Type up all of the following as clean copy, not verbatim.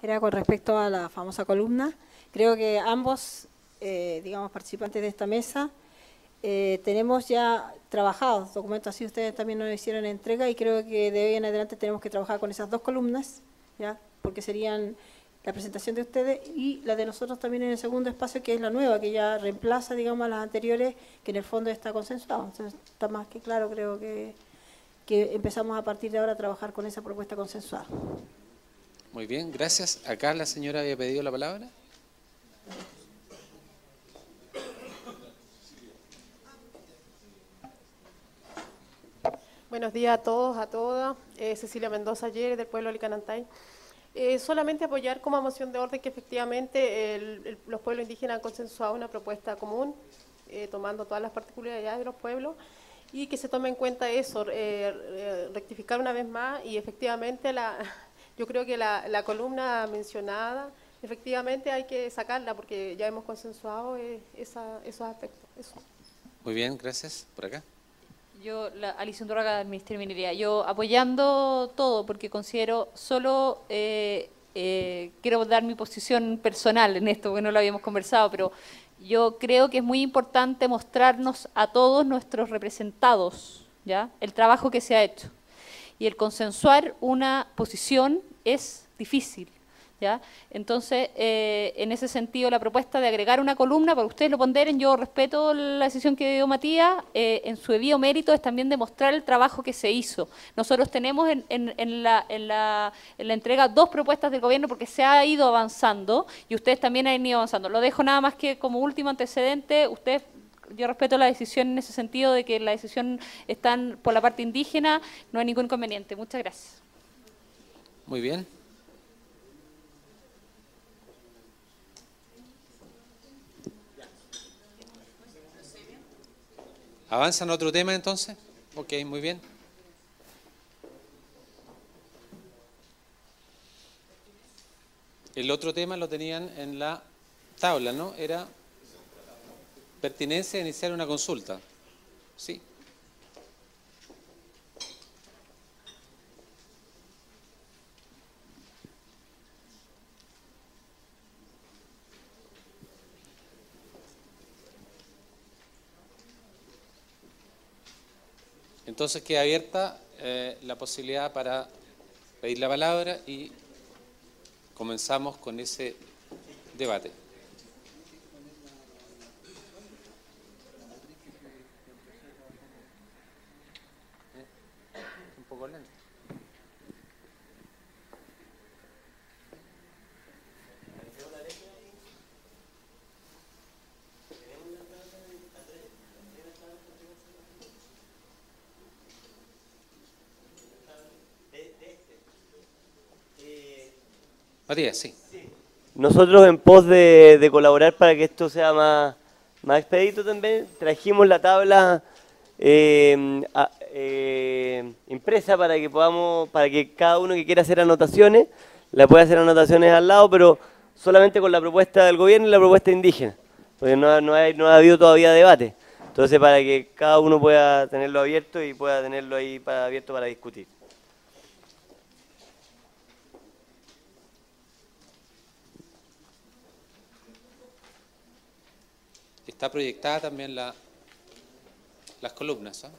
era con respecto a la famosa columna. Creo que ambos, digamos, participantes de esta mesa, tenemos ya trabajados documentos, así ustedes también nos hicieron entrega, y creo que de hoy en adelante tenemos que trabajar con esas dos columnas, ¿ya? Porque serían la presentación de ustedes y la de nosotros también en el segundo espacio, que es la nueva, que ya reemplaza, digamos, a las anteriores, que en el fondo está consensuado. Entonces, está más que claro, creo que empezamos a partir de ahora a trabajar con esa propuesta consensuada. Muy bien, gracias. Acá la señora había pedido la palabra. Buenos días a todos, a todas. Cecilia Mendoza Ayer, del pueblo de Licanantay. Solamente apoyar como moción de orden que efectivamente los pueblos indígenas han consensuado una propuesta común, tomando todas las particularidades de los pueblos, y que se tome en cuenta eso, rectificar una vez más, y efectivamente yo creo que la columna mencionada, efectivamente hay que sacarla porque ya hemos consensuado esos aspectos. Eso. Muy bien, gracias. Por acá. Yo, Alicia Undurraga del Ministerio de Minería, yo apoyando todo porque considero solo, quiero dar mi posición personal en esto, porque no lo habíamos conversado, pero yo creo que es muy importante mostrarnos a todos nuestros representados, ¿ya? El trabajo que se ha hecho. Y el consensuar una posición es difícil, ¿ya? Entonces, en ese sentido, la propuesta de agregar una columna, para que ustedes lo ponderen, yo respeto la decisión que dio Matías, en su debido mérito es también demostrar el trabajo que se hizo. Nosotros tenemos en la entrega dos propuestas del gobierno porque se ha ido avanzando y ustedes también han ido avanzando. Lo dejo nada más que como último antecedente, ustedes... Yo respeto la decisión en ese sentido de que la decisión está por la parte indígena, no hay ningún inconveniente. Muchas gracias. Muy bien. ¿Avanzan otro tema entonces? Ok, muy bien. El otro tema lo tenían en la tabla, ¿no? Era pertinencia de iniciar una consulta. Sí. Entonces queda abierta la posibilidad para pedir la palabra y comenzamos con ese debate. Un poco lento. Matías, sí. Nosotros, en pos de colaborar para que esto sea más expedito también, trajimos la tabla impresa para que cada uno que quiera hacer anotaciones, la pueda hacer anotaciones al lado, pero solamente con la propuesta del gobierno y la propuesta indígena, porque no ha habido todavía debate. Entonces, para que cada uno pueda tenerlo abierto y pueda tenerlo ahí abierto para discutir. Está proyectada también las columnas, ¿eh?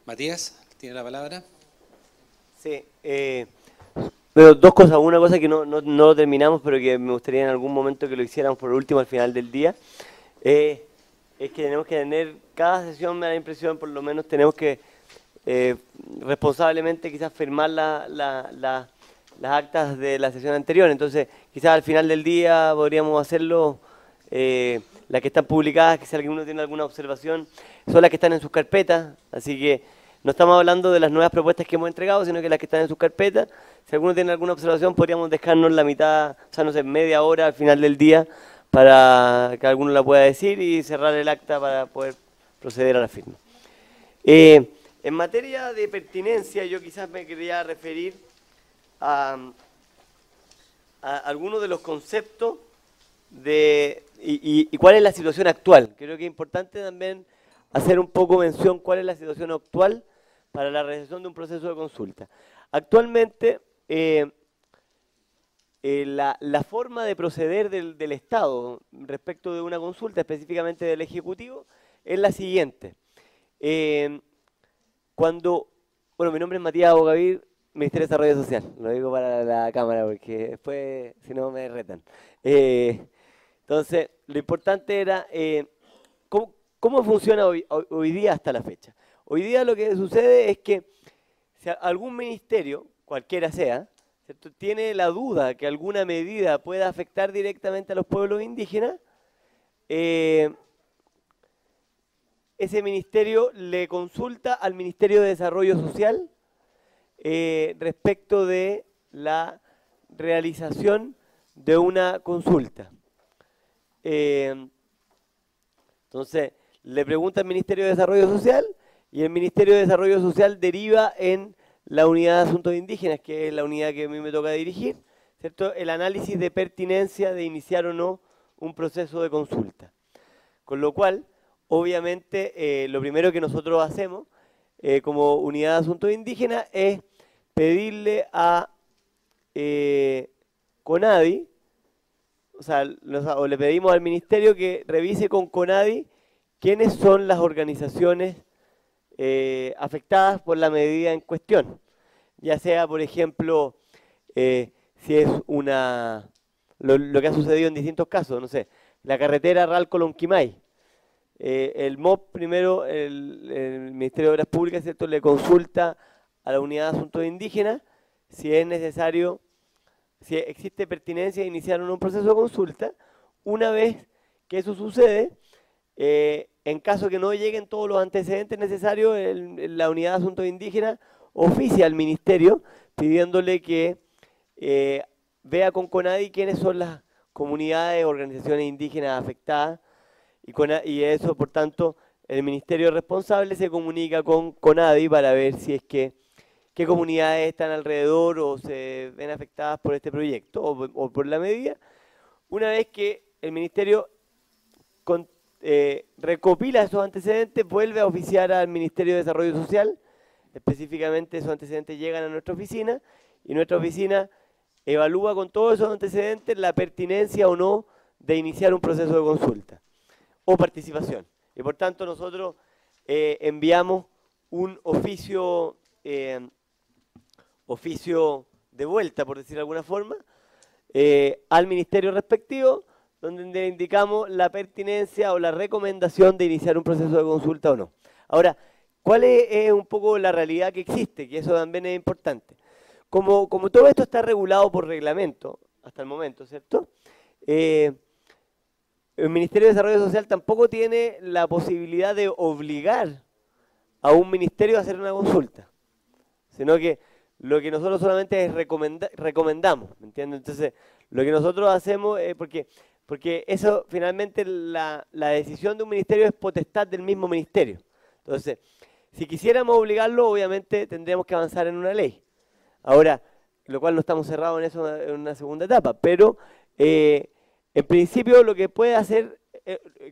Matías, tiene la palabra. Sí, pero dos cosas. Una cosa que no lo terminamos, pero que me gustaría en algún momento que lo hiciéramos por último al final del día, es que tenemos que tener, cada sesión me da la impresión, por lo menos tenemos que responsablemente quizás firmar las actas de la sesión anterior. Entonces, quizás al final del día podríamos hacerlo, las que están publicadas, que si alguno tiene alguna observación, son las que están en sus carpetas, así que no estamos hablando de las nuevas propuestas que hemos entregado, sino que las que están en sus carpetas. Si alguno tiene alguna observación, podríamos dejarnos la mitad, o sea, no sé, media hora al final del día para que alguno la pueda decir y cerrar el acta para poder proceder a la firma. En materia de pertinencia, yo quizás me quería referir a algunos de los conceptos y cuál es la situación actual. Creo que es importante también hacer un poco mención cuál es la situación actual para la realización de un proceso de consulta. Actualmente, la forma de proceder del Estado respecto de una consulta, específicamente del Ejecutivo, es la siguiente. Bueno, mi nombre es Matías Bogavir, Ministerio de Desarrollo Social, lo digo para la cámara porque después, si no, me retan. Entonces, lo importante era, ¿cómo funciona hoy día hasta la fecha? Hoy día lo que sucede es que si algún ministerio, cualquiera sea, ¿cierto?, tiene la duda que alguna medida pueda afectar directamente a los pueblos indígenas, ese ministerio le consulta al Ministerio de Desarrollo Social respecto de la realización de una consulta. Entonces, le pregunta al Ministerio de Desarrollo Social y el Ministerio de Desarrollo Social deriva en la Unidad de Asuntos Indígenas, que es la unidad que a mí me toca dirigir, ¿cierto?, el análisis de pertinencia de iniciar o no un proceso de consulta. Con lo cual, obviamente, lo primero que nosotros hacemos como Unidad de Asuntos Indígenas es pedirle a CONADI, o le pedimos al Ministerio que revise con CONADI quiénes son las organizaciones afectadas por la medida en cuestión. Ya sea, por ejemplo, si es lo que ha sucedido en distintos casos, no sé, la carretera Ralco-Lonquimay. El MOP, primero, el Ministerio de Obras Públicas, ¿cierto?, le consulta a la Unidad de Asuntos Indígenas si es necesario, si existe pertinencia de iniciar un proceso de consulta. Una vez que eso sucede, en caso que no lleguen todos los antecedentes necesarios, la Unidad de Asuntos Indígenas oficia al Ministerio pidiéndole que vea con CONADI quiénes son las comunidades, organizaciones indígenas afectadas, y eso, por tanto, el Ministerio responsable se comunica con CONADI para ver si es que qué comunidades están alrededor o se ven afectadas por este proyecto o por la medida. Una vez que el Ministerio recopila esos antecedentes, vuelve a oficiar al Ministerio de Desarrollo Social, específicamente esos antecedentes llegan a nuestra oficina y nuestra oficina evalúa con todos esos antecedentes la pertinencia o no de iniciar un proceso de consulta o participación. Y por tanto nosotros enviamos un oficio de vuelta, por decir de alguna forma, al ministerio respectivo, donde le indicamos la pertinencia o la recomendación de iniciar un proceso de consulta o no. Ahora, ¿cuál es un poco la realidad que existe? Que eso también es importante. Como todo esto está regulado por reglamento, hasta el momento, ¿cierto? El Ministerio de Desarrollo Social tampoco tiene la posibilidad de obligar a un ministerio a hacer una consulta, sino que lo que nosotros solamente es recomendamos, ¿me entiendes? Entonces, lo que nosotros hacemos es porque porque eso finalmente la decisión de un ministerio es potestad del mismo ministerio. Entonces, si quisiéramos obligarlo, obviamente tendríamos que avanzar en una ley. Ahora, lo cual no estamos cerrados en eso en una segunda etapa, pero en principio lo que puede hacer,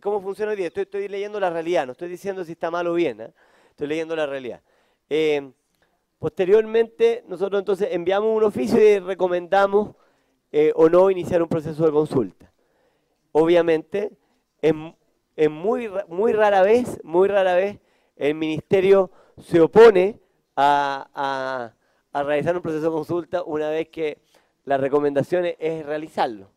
¿cómo funciona hoy día? Estoy leyendo la realidad, no estoy diciendo si está mal o bien, estoy leyendo la realidad. Posteriormente, nosotros entonces enviamos un oficio y recomendamos o no iniciar un proceso de consulta. Obviamente, en muy rara vez el ministerio se opone a realizar un proceso de consulta una vez que la recomendación es realizarlo.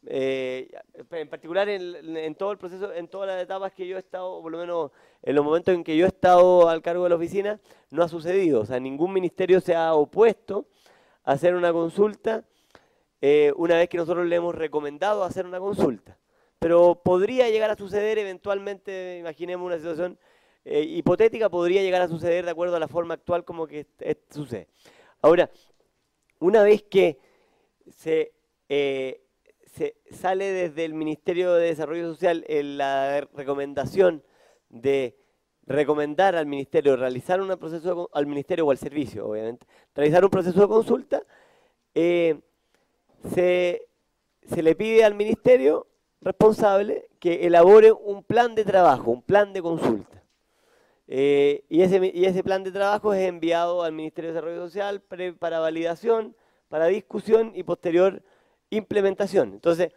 En particular en todo el proceso, en todas las etapas que yo he estado, por lo menos en los momentos en que yo he estado al cargo de la oficina, no ha sucedido. O sea, ningún ministerio se ha opuesto a hacer una consulta una vez que nosotros le hemos recomendado hacer una consulta. Pero podría llegar a suceder eventualmente, imaginemos una situación hipotética, podría llegar a suceder de acuerdo a la forma actual como que sucede. Ahora, una vez que se sale desde el Ministerio de Desarrollo Social la recomendación de recomendar al Ministerio realizar un proceso, al Ministerio o al servicio, obviamente, realizar un proceso de consulta, se le pide al Ministerio responsable que elabore un plan de trabajo, un plan de consulta. Y ese plan de trabajo es enviado al Ministerio de Desarrollo Social para validación, para discusión y posterior implementación. Entonces,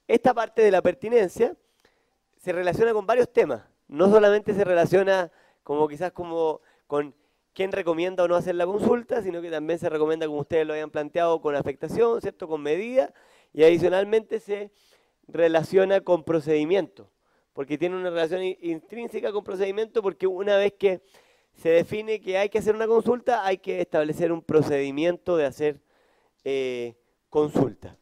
esta parte de la pertinencia se relaciona con varios temas. No solamente se relaciona quizás con quién recomienda o no hacer la consulta, sino que también se recomienda, como ustedes lo habían planteado, con afectación, ¿cierto?, con medida, y adicionalmente se relaciona con procedimiento, porque tiene una relación intrínseca con procedimiento, porque una vez que se define que hay que hacer una consulta, hay que establecer un procedimiento de hacer consulta.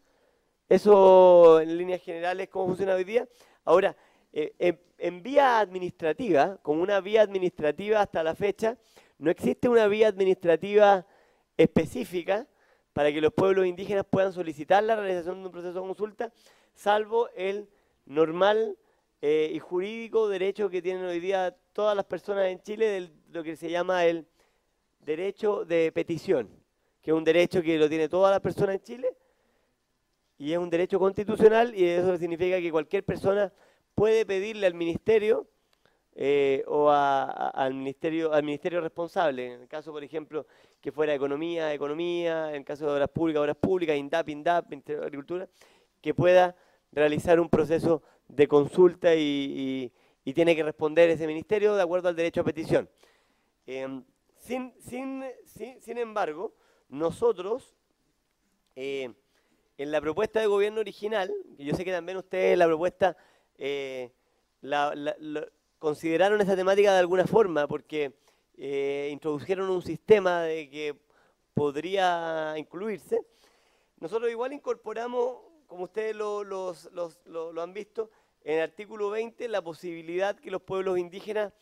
Eso en líneas generales cómo funciona hoy día. Ahora, en vía administrativa, como una vía administrativa hasta la fecha, no existe una vía administrativa específica para que los pueblos indígenas puedan solicitar la realización de un proceso de consulta, salvo el normal y jurídico derecho que tienen hoy día todas las personas en Chile, de lo que se llama el derecho de petición, que es un derecho que lo tiene todas las personas en Chile, y es un derecho constitucional, y eso significa que cualquier persona puede pedirle al ministerio o al ministerio responsable, en el caso, por ejemplo, que fuera economía, en el caso de obras públicas, INDAP, Ministerio de Agricultura, que pueda realizar un proceso de consulta y tiene que responder ese ministerio de acuerdo al derecho a petición. Sin embargo, nosotros, en la propuesta de gobierno original, que yo sé que también ustedes en la propuesta consideraron esa temática de alguna forma, porque introdujeron un sistema de que podría incluirse. Nosotros igual incorporamos, como ustedes lo han visto, en el artículo 20 la posibilidad que los pueblos indígenas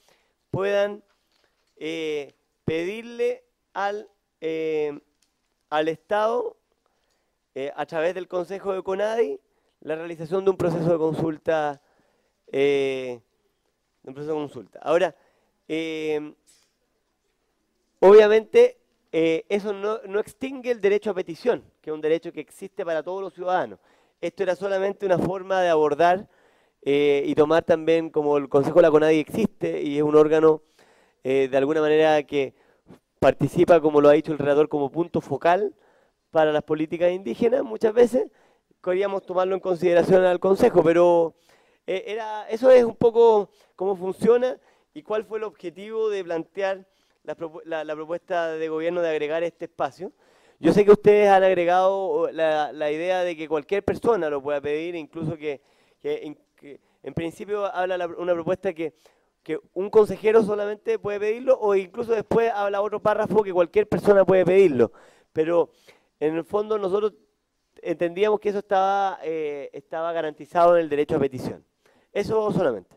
puedan pedirle al Estado, a través del Consejo de CONADI, la realización de un proceso de consulta. Ahora, obviamente, eso no extingue el derecho a petición, que es un derecho que existe para todos los ciudadanos. Esto era solamente una forma de abordar y tomar también, como el Consejo de la CONADI existe, y es un órgano de alguna manera que participa, como lo ha dicho el relator, como punto focal para las políticas indígenas, muchas veces queríamos tomarlo en consideración al Consejo, pero eso es un poco cómo funciona y cuál fue el objetivo de plantear la propuesta de gobierno de agregar este espacio. Yo sé que ustedes han agregado la idea de que cualquier persona lo pueda pedir, incluso que en principio habla una propuesta que un consejero solamente puede pedirlo, o incluso después habla otro párrafo que cualquier persona puede pedirlo. Pero en el fondo nosotros entendíamos que eso estaba garantizado en el derecho a petición. Eso solamente.